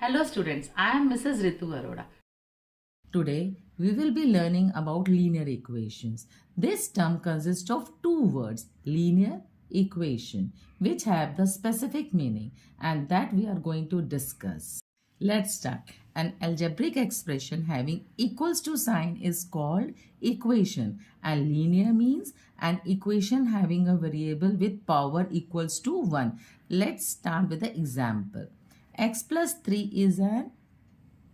Hello students, I am Mrs. Ritu Arora. Today we will be learning about linear equations. This term consists of two words, linear equation, which have the specific meaning and that we are going to discuss. Let's start. An algebraic expression having equals to sign is called equation, and linear means an equation having a variable with power equals to 1. Let's start with the example. X plus 3 is an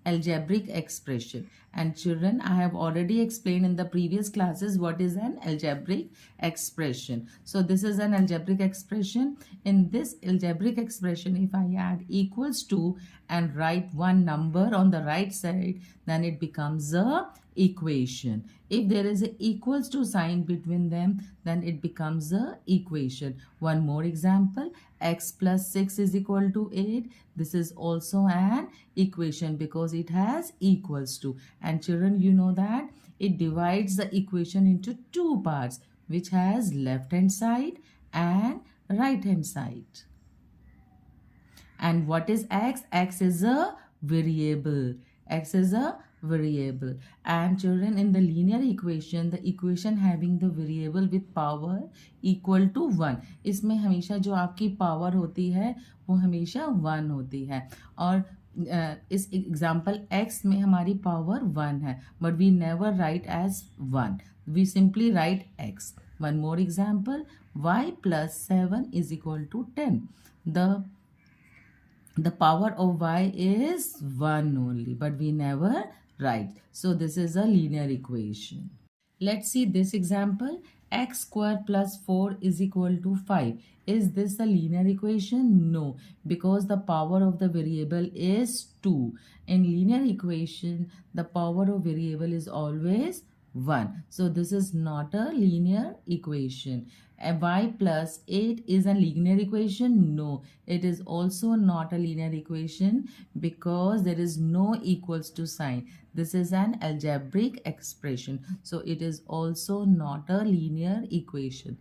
algebraic expression, and children, I have already explained in the previous classes what is an algebraic expression. So this is an algebraic expression. In this algebraic expression, if I add equals to and write one number on the right side, then it becomes a equation. If there is a equals to sign between them, then it becomes a equation. One more example, x plus 6 is equal to 8. This is also an equation because it has equals to. And children, you know that it divides the equation into two parts, which has left hand side and right hand side. And what is x? X is a variable. X is a variable. And children, in the linear equation, the equation having the variable with power equal to 1, इसमें हमेशा जो आपकी power होती है वो हमेशा 1 होती है. और इस एग्जाम्पल x में हमारी पावर 1 है, but we never write as 1, we simply write x. One more example, y plus 7 is equal to 10. The power of y is 1 only, but we never write. So this is a linear equation. Let's see this example. X square plus 4 is equal to 5. Is this a linear equation? No, because the power of the variable is 2. In linear equation, the power of variable is always 1. So this is not a linear equation. Y plus 8 is a linear equation? No, it is also not a linear equation because there is no equals to sign. This is an algebraic expression. So it is also not a linear equation.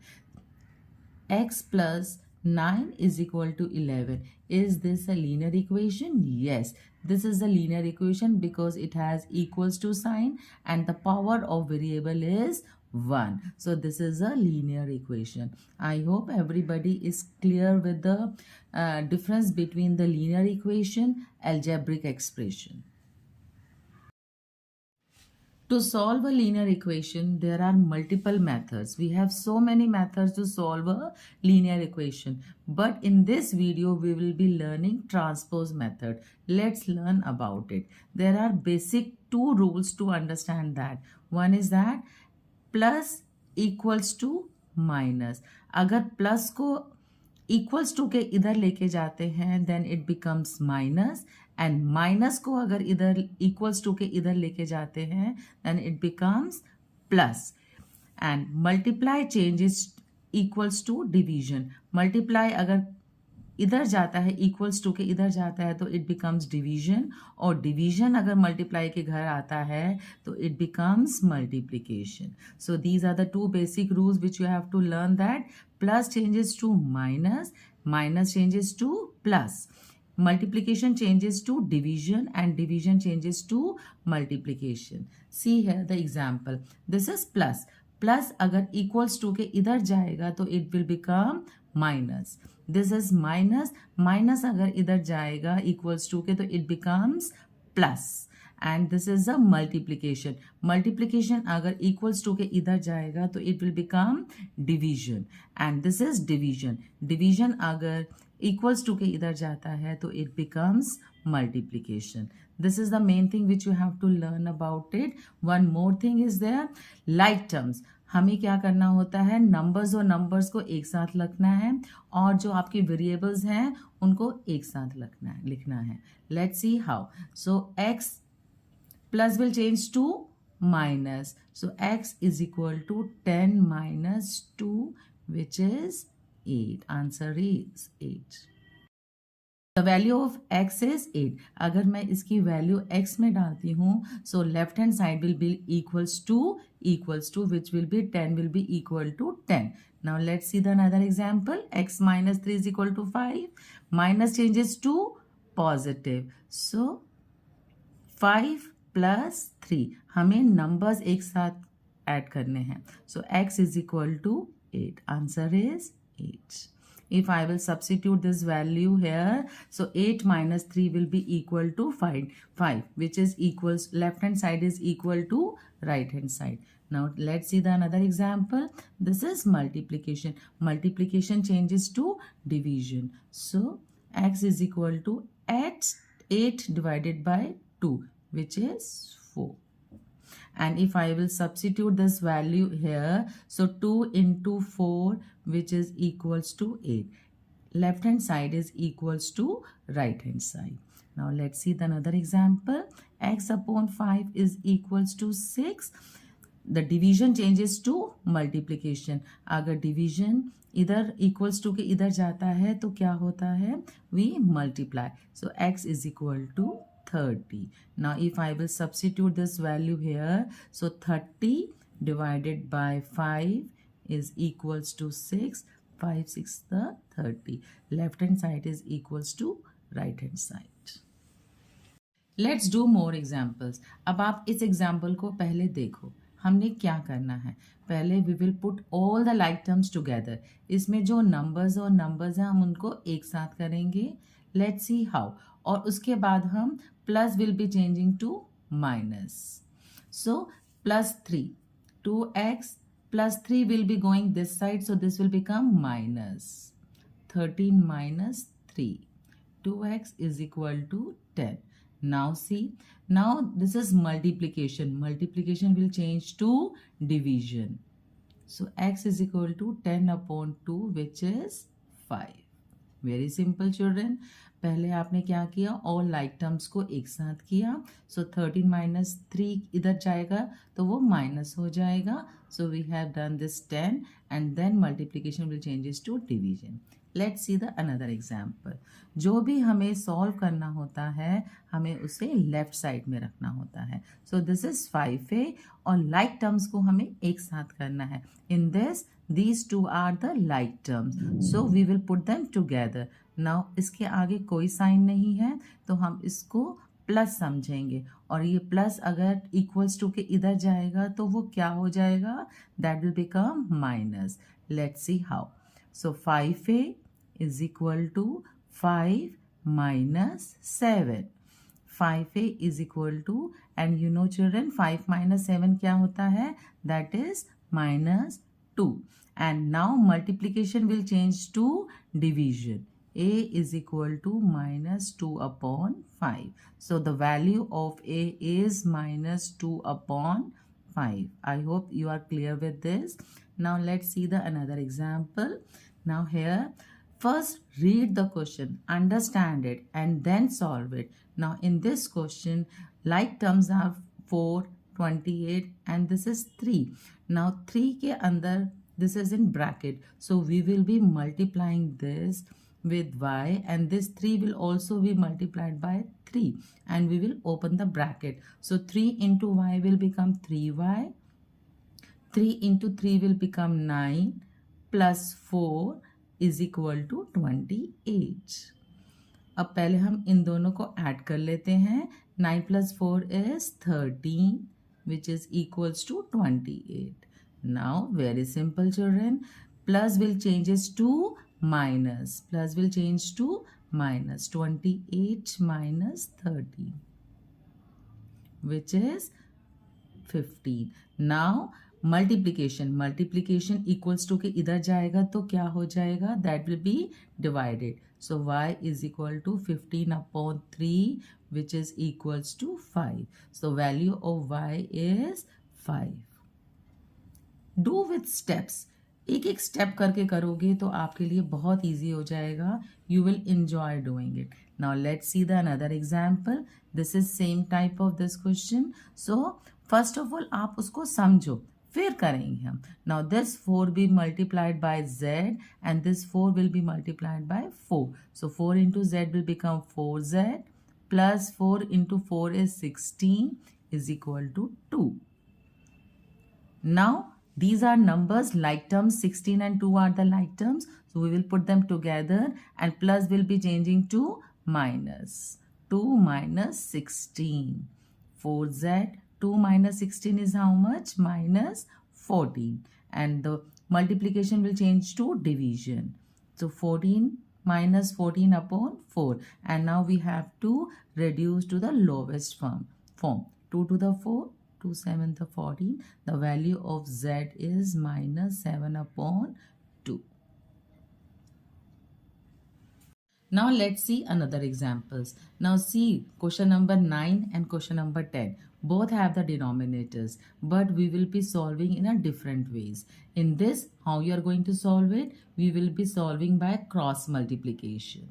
X plus 9 is equal to 11. Is this a linear equation? Yes, this is a linear equation because it has equals to sign and the power of variable is 1. So this is a linear equation. I hope everybody is clear with the difference between the linear equation, algebraic expression. To solve a linear equation, there are multiple methods. We have so many methods to solve a linear equation. But in this video, we will be learning transpose method. Let's learn about it. There are basic two rules to understand that. One is that plus equals to minus. अगर plus को equals to के इधर लेके जाते हैं then it becomes minus, and minus को अगर इधर इक्वल्स टू के इधर लेके जाते हैं then it becomes plus. And multiply changes equals to division. Multiply अगर इधर जाता है इक्वल्स टू के इधर जाता है तो इट बिकम्स डिवीजन, और डिवीजन अगर मल्टीप्लाई के घर आता है तो it becomes multiplication. So these are the two basic rules which you have to learn, that plus changes to minus, minus changes to plus, multiplication changes to division, and division changes to multiplication. See here the example. This is plus. Plus अगर equals to के इधर जाएगा तो it will become minus. This is minus. Minus अगर इधर जाएगा equals to के तो it becomes plus. And this is a multiplication. Multiplication अगर equals to के इधर जाएगा तो it will become division. And this is division. Division अगर equals to के इधर जाता है तो it becomes multiplication. This is the main thing which you have to learn about it. One more thing is there, like terms. हमें क्या करना होता है, नंबर्स और नंबर्स को एक साथ लिखना है और जो आपकी वेरिएबल्स हैं उनको एक साथ लिखना है. Let's see how. So x plus will change to minus. So x is equal to 10 minus 2, which is 8. Answer is 8. The value of x is 8. अगर मैं इसकी वैल्यू x में डालती हूँ so left hand side will be equals to which will be 10 will be equal to 10. Now let's see the another example. X minus 3 is equal to 5. Minus changes to positive. So 5 plus 3, हमें numbers एक साथ add करने हैं. So x is equal to 8. Answer is 8. If I will substitute this value here, so 8 minus 3 will be equal to 5, which is equals, left hand side is equal to right hand side. Now let's see the another example. This is multiplication. Multiplication changes to division. So x is equal to 8 divided by 2, which is 4. And if I will substitute this value here, so 2 into 4, which is equals to 8. Left hand side is equals to right hand side. Now let's see the another example. X upon 5 is equals to 6. The division changes to multiplication. अगर division इधर equals to के इधर जाता है तो क्या होता है? We multiply. So x is equal to 30. Now if I will substitute this value here, so 30 divided by 5 is equals to 6. 5 6 the 30. Left hand side is equals to right hand side. Let's do more examples. अब आप इस example को पहले देखो. हमने क्या करना है? पहले we will put all the like terms together. इसमें जो numbers और numbers हैं हम उनको एक साथ करेंगे. Let's see how. और उसके बाद हम plus will be changing to minus. So plus 3. 2x plus 3 will be going this side. So this will become minus 13 minus 3. 2x is equal to 10. Now see. Now this is multiplication. Multiplication will change to division. So x is equal to 10 upon 2, which is 5. Very simple children. पहले आपने क्या किया? All like terms को एक साथ किया. सो 13 minus 3 इधर जाएगा तो वो माइनस हो जाएगा. So we have done this 10 and then multiplication will changes to division. Let's see the another example. जो भी हमें सॉल्व करना होता है हमें उसे लेफ्ट साइड में रखना होता है. सो दिस इज 5a और लाइक टर्म्स को हमें एक साथ करना है. In this these two are the like terms, so we will put them together. Now इसके आगे कोई साइन नहीं है तो हम इसको प्लस समझेंगे और ये प्लस अगर इक्वल्स टू के इधर जाएगा तो वो क्या हो जाएगा? That will become minus. Let's see how. So 5a is equal to 5 minus 7. 5a is equal to, and you know children 5 minus 7 क्या होता है? That is minus 2. And now multiplication will change to division. A is equal to minus 2 upon 5. So the value of A is minus 2 upon 5. I hope you are clear with this. Now let's see the another example. Now here, first read the question, understand it and then solve it. Now in this question, like terms are 4, 28 and this is 3. Now 3 के अंदर this is in bracket, so we will be multiplying this with y and this 3 will also be multiplied by 3 and we will open the bracket. So 3 into y will become 3y. 3 into 3 will become 9 plus 4 is equal to 28. अब पहले हम इन दोनों को add कर लेते हैं. 9 plus 4 is 13 which is equals to 28. Now very simple children, plus will changes to minus. Plus will change to minus. 28 minus 13 which is 15. Now multiplication. Multiplication equals to के इधर जाएगा तो क्या हो जाएगा? That will be divided. So y is equal to 15 upon 3 which is equals to 5. So value of y is 5. Do with steps. एक एक step करके करोगे तो आपके लिए बहुत ईजी हो जाएगा. You will enjoy doing it. Now let's see the another example. This is same type of this question. So first of all आप उसको समझो फिर करेंगे हम. Now this 4 be multiplied by z and this 4 will be multiplied by 4. So 4 into z will become 4z plus 4 into 4 is 16 is equal to 2. Now these are numbers, like terms. 16 and 2 are the like terms. So we will put them together and plus will be changing to minus 2 minus 16. 4z, 2 minus 16 is how much? Minus 14. And the multiplication will change to division. So 14 minus 14 upon 4. And now we have to reduce to the lowest form. 2 to the 4, 2 7 the 14. The value of z is minus 7 upon 2. Now let's see another examples. Now see question number 9 and question number 10. Both have the denominators, but we will be solving in a different ways. In this, how you are going to solve it? We will be solving by cross multiplication.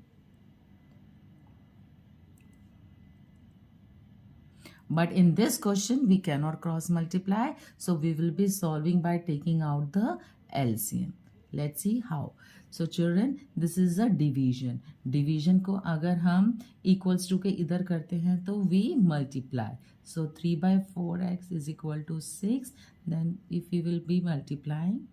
But in this question, we cannot cross multiply. So we will be solving by taking out the LCM. Let's see how. So children, this is a division. Division को अगर हम equals to के इधर करते हैं तो we multiply. So 3 by 4x is equal to 6. Then if we will be multiplying,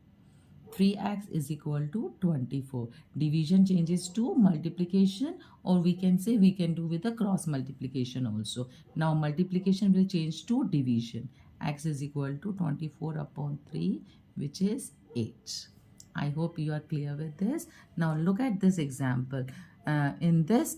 3x is equal to 24. Division changes to multiplication, or we can say we can do with a cross multiplication also. Now multiplication will change to division. X is equal to 24 upon 3, which is 8. I hope you are clear with this. Now look at this example. In this,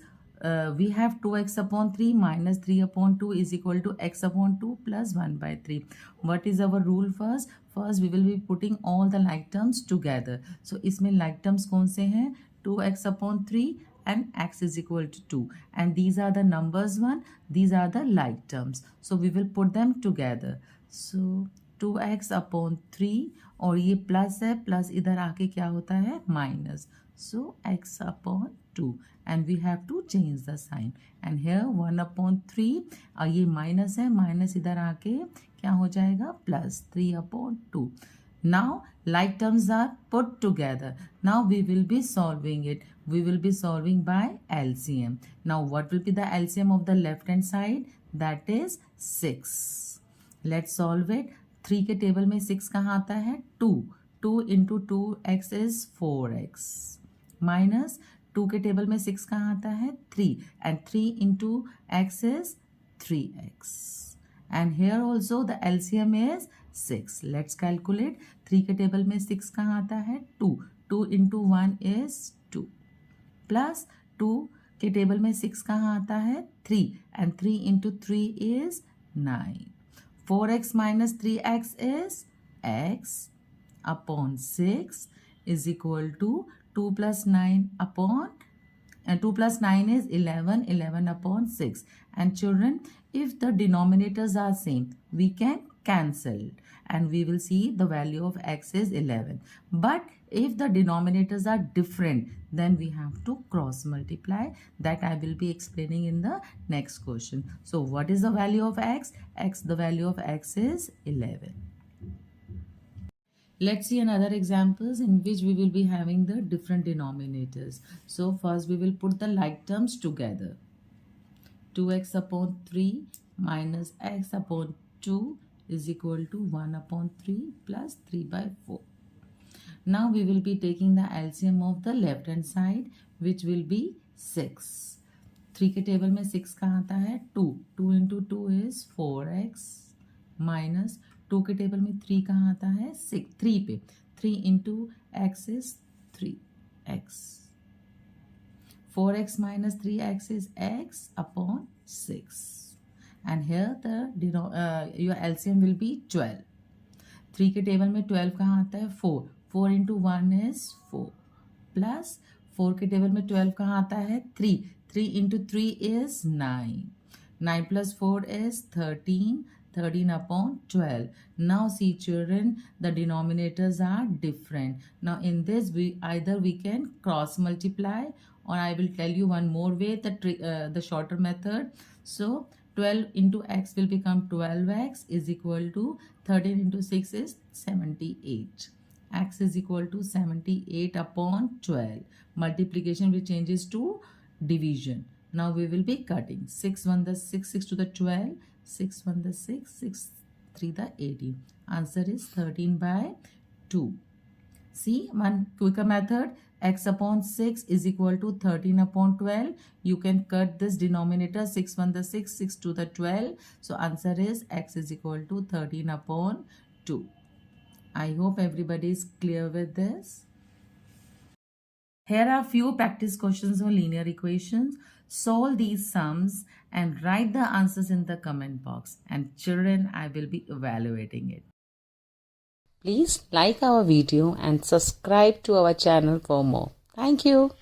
we have 2x upon 3 minus 3 upon 2 is equal to x upon 2 plus 1 by 3. What is our rule first? First, we will be putting all the like terms together. So, इसमें like terms कौन से हैं? 2x upon 3 and x is equal to 2. And these are the numbers 1. These are the like terms. So, we will put them together. So, 2x upon 3 और ये plus है, plus इधर आके क्या होता है? Minus. So, x upon 2. And we have to change the sign. And here 1 upon 3. और ये माइनस है, माइनस इधर आके क्या हो जाएगा? Plus 3 upon 2. Now, like terms are put together. Now, we will be solving it. We will be solving by LCM. Now, what will be the LCM of the left hand side? That is 6. Let's solve it. 3 के table में 6 कहाँ आता है? 2. 2 into 2x is 4x. Minus 2 के table में 6 कहाँ आता है? 3. And 3 into x is 3x. And here also the LCM is 6. Let's calculate. 3 के टेबल में 6 कहाँ आता है? 2. 2 into 1 is 2. Plus 2 के टेबल में 6 कहाँ आता है? 3. And 3 into 3 is 9. 4x minus 3x is x upon 6 is equal to 2 plus 9 upon 2 plus 9 is 11, 11 upon 6. And children, if the denominators are same, we can cancel and we will see the value of x is 11. But if the denominators are different, then we have to cross multiply. That I will be explaining in the next question. So what is the value of x? The value of x is 11. Let's see another examples in which we will be having the different denominators. So first we will put the like terms together. 2x upon 3 minus x upon 2 is equal to 1 upon 3 plus 3 by 4. Now we will be taking the LCM of the left hand side, which will be 6. 3 के table में 6 कहाँ आता है? 2. 2 into 2 is 4x minus 2 के table में 3 कहाँ आता है? 6. 3 पे 3 into x is 3x. 4x minus 3x is x upon 6. And here your LCM will be 12. 3 के टेबल में 12 कहाँ आता है? 4. 4 into 1 is 4. Plus 4 के टेबल में 12 कहाँ आता है? 3. 3 into 3 is 9. 9 plus 4 is 13. 13 upon 12. Now see children, the denominators are different. Now in this either we can cross multiply, or I will tell you one more way, the shorter method. So 12 into x will become 12x is equal to 13 into 6 is 78. X is equal to 78 upon 12. Multiplication will changes to division. Now we will be cutting. 6 1 the 6, 6 to the 12, 6 1 the 6, 6 3 the 18. Answer is 13 by 2. See, one quicker method. x upon 6 is equal to 13 upon 12. You can cut this denominator, 6 1 the 6, 6 2 the 12. So answer is x is equal to 13 upon 2. I hope everybody is clear with this. Here are few practice questions on linear equations. Solve these sums and write the answers in the comment box. And children, I will be evaluating it. Please like our video and subscribe to our channel for more. Thank you.